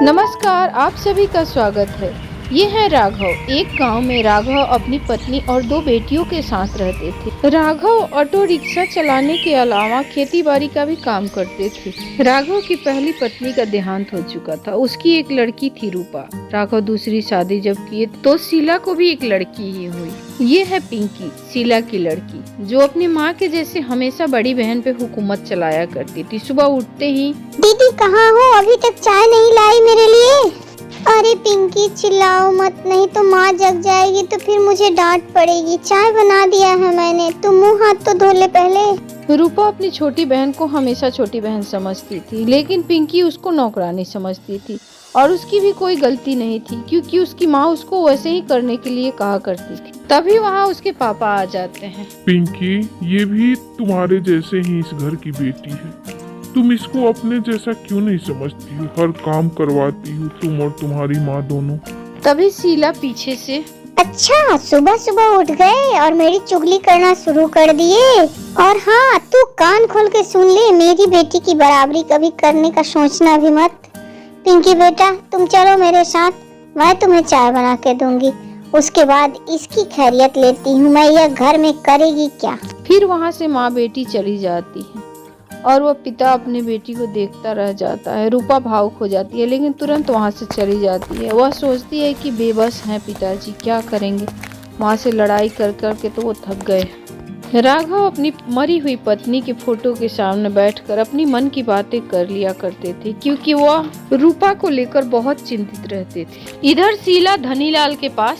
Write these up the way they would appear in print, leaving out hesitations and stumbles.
नमस्कार, आप सभी का स्वागत है। ये है राघव। एक गांव में राघव अपनी पत्नी और 2 बेटियों के साथ रहते थे। राघव ऑटो रिक्शा चलाने के अलावा खेती बाड़ी का भी काम करते थे। राघव की पहली पत्नी का देहांत हो चुका था। उसकी एक लड़की थी रूपा। राघव दूसरी शादी जब किए तो शीला को भी एक लड़की ही हुई। ये है पिंकी, शीला की लड़की, जो अपनी माँ के जैसे हमेशा बड़ी बहन पे हुकूमत चलाया करती थी। सुबह उठते ही, दीदी कहाँ हो? अभी तक चाय नहीं लाई मेरे लिए। अरे पिंकी चिल्लाओ मत, नहीं तो माँ जग जाएगी तो फिर मुझे डांट पड़ेगी। चाय बना दिया है मैंने, तुम मुँह हाथ तो धो ले पहले। रूपा अपनी छोटी बहन को हमेशा छोटी बहन समझती थी, लेकिन पिंकी उसको नौकरानी समझती थी और उसकी भी कोई गलती नहीं थी, क्योंकि उसकी माँ उसको वैसे ही करने के लिए कहा करती थी। तभी वहाँ उसके पापा आ जाते हैं। पिंकी, ये भी तुम्हारे जैसे ही इस घर की बेटी है। तुम इसको अपने जैसा क्यों नहीं समझती हो? हर काम करवाती हो तुम और तुम्हारी माँ दोनों। तभी शीला पीछे से, अच्छा सुबह सुबह उठ गए और मेरी चुगली करना शुरू कर दिए। और हाँ, तू कान खोल के सुन ले, मेरी बेटी की बराबरी कभी करने का सोचना भी मत। पिंकी बेटा, तुम चलो मेरे साथ, मैं तुम्हें चाय बना के दूंगी। उसके बाद इसकी खैरियत लेती हूँ मैं, यह घर में करेगी क्या। फिर वहाँ से माँ बेटी चली जाती है और वह पिता अपनी बेटी को देखता रह जाता है। रूपा भावुक हो जाती है, लेकिन तुरंत वहाँ से चली जाती है। वह सोचती है कि बेबस हैं पिताजी, क्या करेंगे। माँ से लड़ाई कर कर के तो वो थक गए। राघव अपनी मरी हुई पत्नी के फोटो के सामने बैठकर अपनी मन की बातें कर लिया करते थे, क्योंकि वह रूपा को लेकर बहुत चिंतित रहते थे। इधर शीला धनीलाल के पास,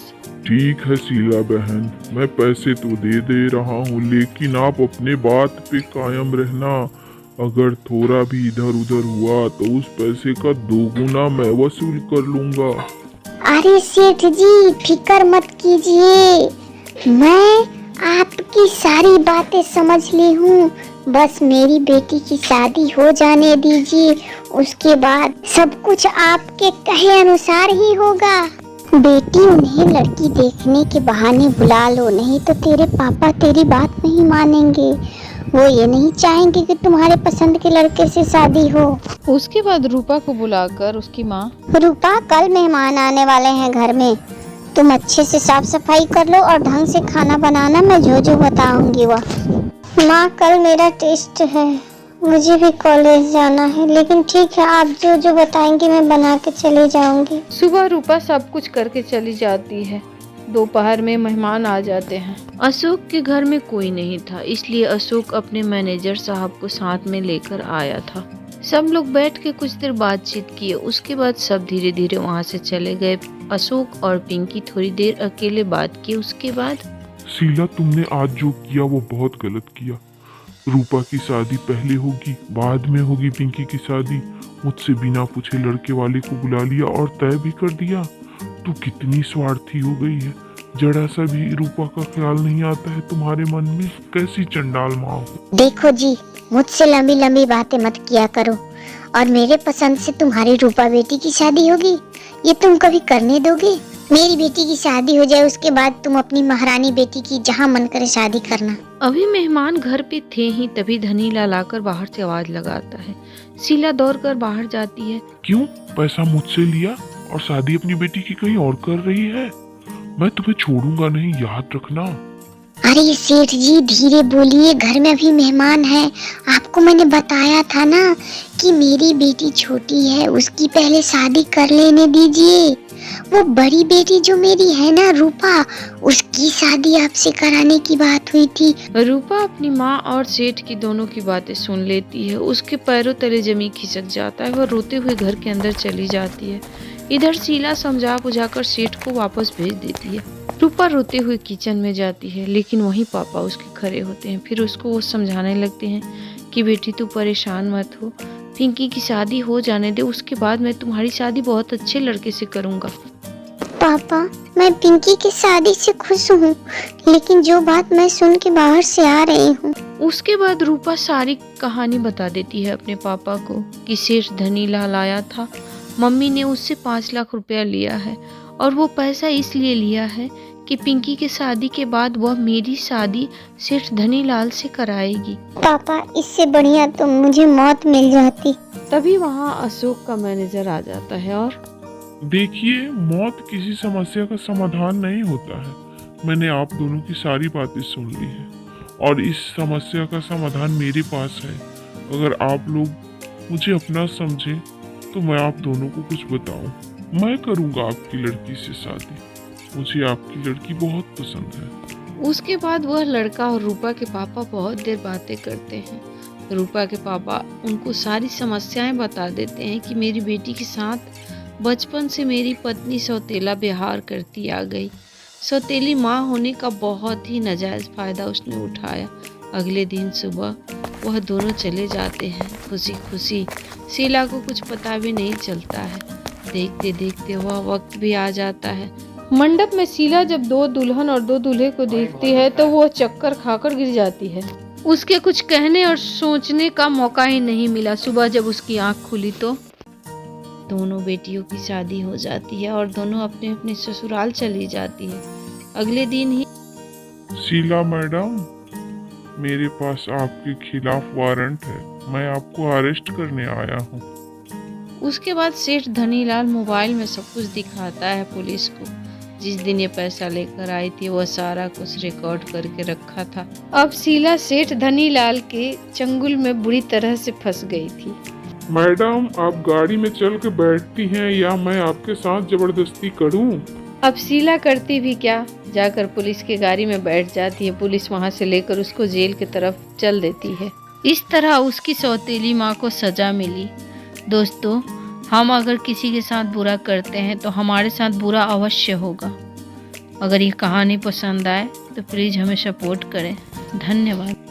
ठीक है शीला बहन, मैं पैसे तो दे रहा हूँ, लेकिन आप अपने बात पे कायम रहना। अगर थोड़ा भी इधर उधर हुआ तो उस पैसे का 2 गुना मैं वसूल कर लूंगा। अरे सेठ जी फिक्र मत कीजिए, मैं आपकी सारी बातें समझ ली हूँ। बस मेरी बेटी की शादी हो जाने दीजिए, उसके बाद सब कुछ आपके कहे अनुसार ही होगा। बेटी, उन्हें लड़की देखने के बहाने बुला लो, नहीं तो तेरे पापा तेरी बात नहीं मानेंगे। वो ये नहीं चाहेंगे कि तुम्हारे पसंद के लड़के से शादी हो। उसके बाद रूपा को बुलाकर उसकी माँ, रूपा, कल मेहमान आने वाले हैं घर में, तुम अच्छे से साफ सफाई कर लो और ढंग से खाना बनाना, मैं जो बताऊंगी वह। माँ, कल मेरा टेस्ट है, मुझे भी कॉलेज जाना है, लेकिन ठीक है, आप जो बताएंगे मैं बना के चले जाऊंगी। सुबह रूपा सब कुछ करके चली जाती है। दोपहर में मेहमान आ जाते हैं। अशोक के घर में कोई नहीं था, इसलिए अशोक अपने मैनेजर साहब को साथ में लेकर आया था। सब लोग बैठ के कुछ देर बातचीत किए। उसके बाद सब धीरे धीरे वहाँ से चले गए। अशोक और पिंकी थोड़ी देर अकेले बात की। उसके बाद, शीला, तुमने आज जो किया वो बहुत गलत किया। रूपा की शादी पहले होगी, बाद में होगी पिंकी की शादी। मुझसे बिना पूछे लड़के वाले को बुला लिया और तय भी कर दिया। तू कितनी स्वार्थी हो गई है, जरा सा भी रूपा का ख्याल नहीं आता है तुम्हारे मन में। कैसी चंडाल माँ हो। देखो जी, मुझसे लंबी लंबी बातें मत किया करो, और मेरे पसंद से तुम्हारी रूपा बेटी की शादी होगी, ये तुम कभी करने दोगे? मेरी बेटी की शादी हो जाए, उसके बाद तुम अपनी महारानी बेटी की जहाँ मन करे शादी करना। अभी मेहमान घर पे थे ही तभी धनीलाल आकर बाहर से आवाज लगाता है। शीला दौड़कर बाहर जाती है। क्यों? पैसा मुझसे लिया और शादी अपनी बेटी की कहीं और कर रही है? मैं तुम्हें छोड़ूंगा नहीं, याद रखना। अरे सेठ जी धीरे बोलिए, घर में अभी मेहमान है। आपको मैंने बताया था ना कि मेरी बेटी छोटी है, उसकी पहले शादी कर लेने दीजिए। वो बड़ी बेटी जो मेरी है ना रूपा, उसकी शादी आपसे कराने की बात हुई थी। रूपा अपनी माँ और सेठ की दोनों की बातें सुन लेती है। उसके पैरों तले जमीन खिसक जाता है। वह रोते हुए घर के अंदर चली जाती है। इधर शीला समझा बुझाकर सेठ को वापस भेज देती है। रूपा रोते हुए किचन में जाती है, लेकिन वहीं पापा उसके खड़े होते हैं। फिर उसको वो समझाने लगते हैं कि बेटी तू परेशान मत हो, पिंकी की शादी हो जाने दे, उसके बाद मैं तुम्हारी शादी बहुत अच्छे लड़के से करूँगा। पापा, मैं पिंकी की शादी से खुश हूँ, लेकिन जो बात मैं सुन के बाहर से आ रही हूँ। उसके बाद रूपा सारी कहानी बता देती है अपने पापा को कि सेठ धनीलाल आया था, मम्मी ने उससे 5 लाख रुपया लिया है और वो पैसा इसलिए लिया है कि पिंकी के शादी के बाद वह मेरी शादी सेठ धनीलाल से कराएगी। पापा, इससे बढ़िया तो मुझे मौत मिल जाती। तभी वहाँ अशोक का मैनेजर आ जाता है और देखिए, मौत किसी समस्या का समाधान नहीं होता है। मैंने आप दोनों की सारी बातें सुन ली है और इस समस्या का समाधान मेरे पास है। अगर आप लोग मुझे अपना समझें तो मैं आप दोनों को कुछ बताऊं। मैं करूंगा आपकी लड़की से शादी। मुझे आपकी लड़की बहुत पसंद है। उसके बाद वह लड़का और रूपा के पापा बहुत देर बातें करते हैं। रूपा के पापा उनको सारी समस्याएं बता देते हैं कि मेरी बेटी के साथ बचपन से मेरी पत्नी सौतेला व्यवहार करती आ गई। सौतेली माँ होने का बहुत ही नाजायज फायदा उसने उठाया। अगले दिन सुबह वह दोनों चले जाते हैं खुशी खुशी। शीला को कुछ पता भी नहीं चलता है। देखते देखते वह वक्त भी आ जाता है। मंडप में शीला जब दो दुल्हन और दो दूल्हे को देखती है तो वो चक्कर खाकर गिर जाती है। उसके कुछ कहने और सोचने का मौका ही नहीं मिला। सुबह जब उसकी आंख खुली तो दोनों बेटियों की शादी हो जाती है और दोनों अपने अपने ससुराल चली जाती है। अगले दिन ही शीला मैडम, मेरे पास आपके खिलाफ वारंट है। मैं आपको अरेस्ट करने आया हूँ। उसके बाद सेठ धनीलाल मोबाइल में सब कुछ दिखाता है पुलिस को। जिस दिन ये पैसा लेकर आई थी वह सारा कुछ रिकॉर्ड करके रखा था। अब शीला सेठ धनीलाल के चंगुल में बुरी तरह से फंस गई थी। मैडम, आप गाड़ी में चल के बैठती हैं या मैं आपके साथ जबरदस्ती करूं? अब शीला करती भी क्या, जाकर पुलिस की गाड़ी में बैठ जाती है। पुलिस वहां से लेकर उसको जेल की तरफ चल देती है। इस तरह उसकी सौतेली माँ को सजा मिली। दोस्तों, हम अगर किसी के साथ बुरा करते हैं तो हमारे साथ बुरा अवश्य होगा। अगर ये कहानी पसंद आए तो प्लीज़ हमें सपोर्ट करें। धन्यवाद।